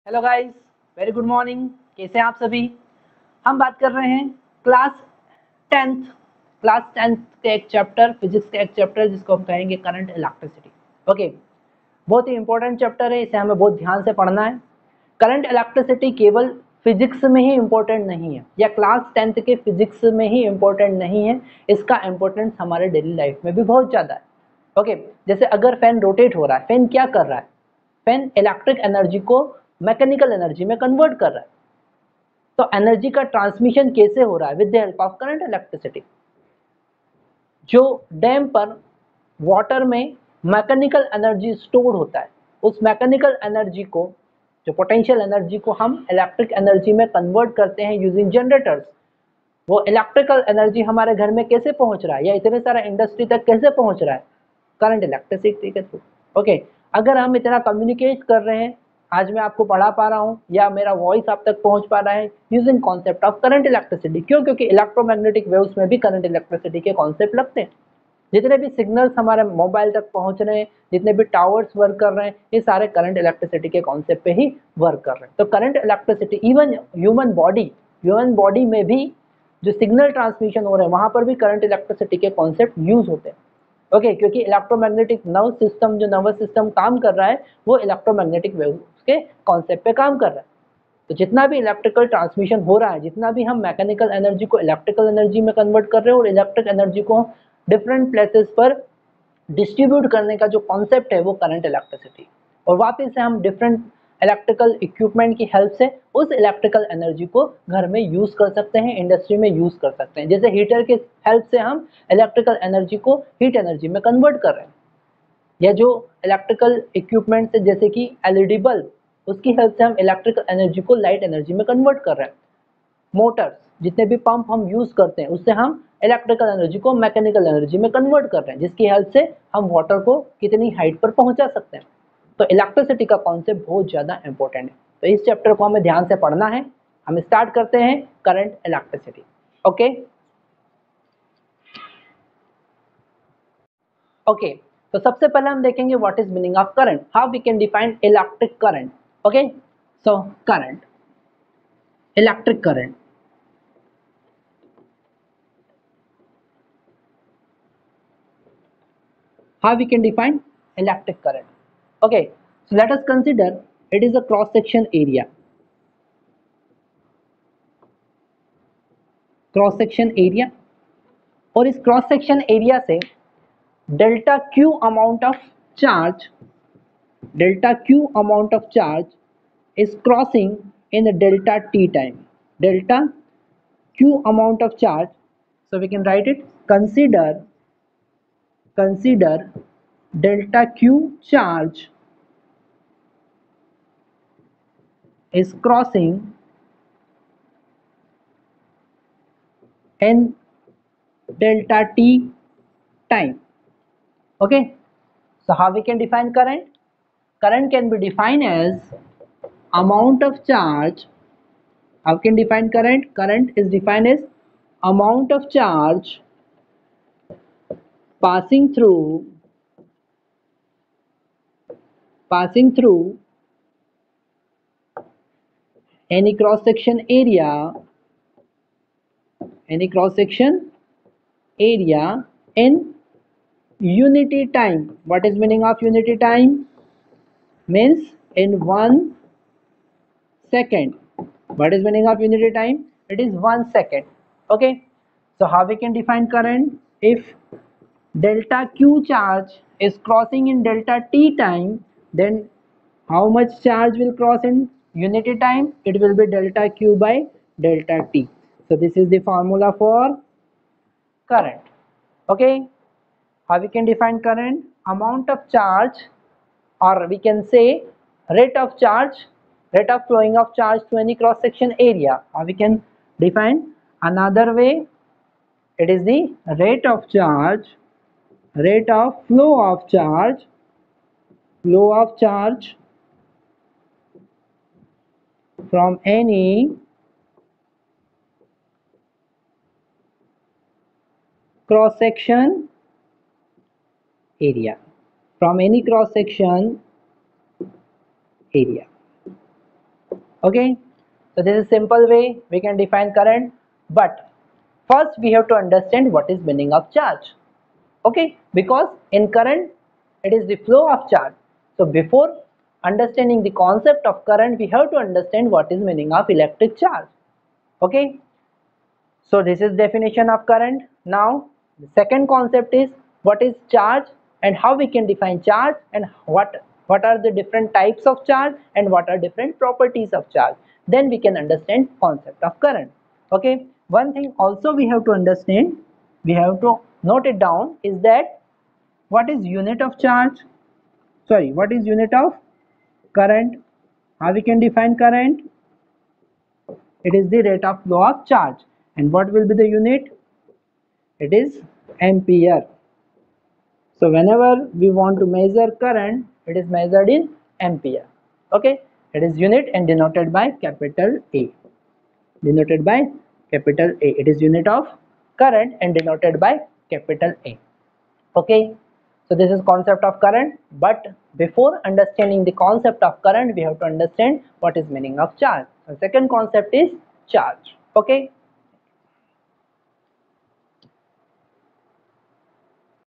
Hello guys, very good morning. कैसे हैं आप सभी। हम बात कर रहे हैं क्लास टेंथ के एक चैप्टर, फिजिक्स के एक चैप्टर जिसको हम कहेंगे करंट इलेक्ट्रिसिटी। ओके, बहुत ही इंपॉर्टेंट चैप्टर है, इसे हमें बहुत ध्यान से पढ़ना है। करंट इलेक्ट्रिसिटी केवल फिजिक्स में ही इम्पोर्टेंट नहीं है या क्लास टेंथ के फिजिक्स में ही इम्पोर्टेंट नहीं है, इसका इम्पोर्टेंस हमारे डेली लाइफ में भी बहुत ज़्यादा है। ओके, जैसे अगर फैन रोटेट हो रहा है, फैन क्या कर रहा है? फैन इलेक्ट्रिक एनर्जी को मैकेनिकल एनर्जी में कन्वर्ट कर रहा है। तो एनर्जी का ट्रांसमिशन कैसे हो रहा है? With the help of current electricity. जो डैम पर वाटर में मैकेनिकल एनर्जी स्टोर होता है, उस मैकेनिकल एनर्जी को, जो पोटेंशियल एनर्जी को हम इलेक्ट्रिक एनर्जी में कन्वर्ट करते हैं यूजिंग जनरेटर्स। वो इलेक्ट्रिकल एनर्जी हमारे घर में कैसे पहुंच रहा है या इतने सारा इंडस्ट्री तक कैसे पहुंच रहा है? करंट इलेक्ट्रिसिटी के थ्रू। ओके, अगर हम इतना कम्युनिकेट कर रहे हैं, आज मैं आपको पढ़ा पा रहा हूँ या मेरा वॉइस आप तक पहुंच पा रहा है using concept of current electricity. क्यों? क्योंकि इलेक्ट्रोमैग्नेटिक वेव्स में भी करंट इलेक्ट्रिसिटी के कॉन्सेप्ट लगते हैं। जितने भी सिग्नल्स हमारे मोबाइल तक पहुंच रहे हैं, जितने भी टावर्स वर्क कर रहे हैं, ये सारे करंट इलेक्ट्रिसिटी के कॉन्सेप्ट पे ही वर्क कर रहे हैं। तो current electricity even human body में भी जो सिग्नल ट्रांसमिशन हो रहे हैं, वहां पर भी करंट इलेक्ट्रिसिटी के कॉन्सेप्ट यूज होते हैं। ओके, क्योंकि इलेक्ट्रोमैग्नेटिक नर्व सिस्टम, जो नर्वस सिस्टम काम कर रहा है, वो इलेक्ट्रोमैग्नेटिक वेव्स के कॉन्सेप्ट पे काम कर रहा है। तो जितना भी इलेक्ट्रिकल ट्रांसमिशन हो रहा है, जितना भी हम मैकेनिकल एनर्जी को इलेक्ट्रिकल एनर्जी में कन्वर्ट कर रहे हैं और इलेक्ट्रिक एनर्जी को डिफरेंट प्लेसेस पर डिस्ट्रीब्यूट करने का जो कॉन्सेप्ट है, वो करंट इलेक्ट्रिसिटी। और वापस से हम डिफरेंट इलेक्ट्रिकल इक्विपमेंट की हेल्प से उस इलेक्ट्रिकल एनर्जी को घर में यूज कर सकते हैं, इंडस्ट्री में यूज कर सकते हैं। जैसे हीटर के हेल्प से हम इलेक्ट्रिकल एनर्जी को हीट एनर्जी में कन्वर्ट कर रहे हैं, या जो इलेक्ट्रिकल इक्विपमेंट है जैसे कि एलईडी बल्ब, उसकी हेल्प से हम इलेक्ट्रिकल एनर्जी को लाइट एनर्जी में कन्वर्ट कर रहे हैं। मोटर्स, जितने भी पंप हम यूज करते हैं, उससे हम इलेक्ट्रिकल एनर्जी को मैकेनिकल एनर्जी में कन्वर्ट कर रहे हैं, जिसकी हेल्प से हम वाटर को कितनी हाइट पर पहुंचा सकते हैं। तो इलेक्ट्रिसिटी का कॉन्सेप्ट बहुत ज़्यादा इंपॉर्टेंट है। तो इस चैप्टर को हमें ध्यान से पढ़ना है। हम स्टार्ट करते हैं करंट इलेक्ट्रिसिटी। ओके ओके, तो सबसे पहले हम देखेंगे what is meaning of current, how we can define electric current. Okay, so current, electric current, how we can define electric current. Okay, so let us consider it is a cross section area. Cross section area, और इस cross section area से delta Q amount of charge, delta Q amount of charge is crossing in the delta t time, delta q amount of charge. So we can write it, consider delta q charge is crossing in delta t time. Okay, so how we can define current? Current can be defined as amount of charge. How can define current? Current is defined as amount of charge passing through any cross section area, in unity time. What is meaning of unity time? Means in 1 second. What is meaning of unity time? It is 1 second. Okay, so how we can define current? If delta q charge is crossing in delta t time, then how much charge will cross in unity time? It will be delta q by delta t. So this is the formula for current. Okay, how we can define current? Amount of charge, or we can say rate of charge, rate of flowing of charge to any cross section area. How we can define? Another way, it is the rate of charge, rate of flow of charge from any cross section area, Okay, so this is simple way we can define current, but first we have to understand what is meaning of charge. Okay, because in current it is the flow of charge. So before understanding the concept of current, we have to understand what is meaning of electric charge. Okay, so this is definition of current. Now the second concept is what is charge and how we can define charge, and what are the different types of charge and what are different properties of charge. Then we can understand concept of current. Okay, one thing also we have to understand, we have to note it down, is that what is unit of charge, sorry, what is unit of current. How we can define current? It is the rate of flow of charge. And what will be the unit? It is ampere. So whenever we want to measure current, it is measured in ampere. Okay, it is unit and denoted by capital A. Denoted by capital A. It is unit of current and denoted by capital A. Okay, so this is concept of current, but before understanding the concept of current, we have to understand what is meaning of charge. The second concept is charge. Okay,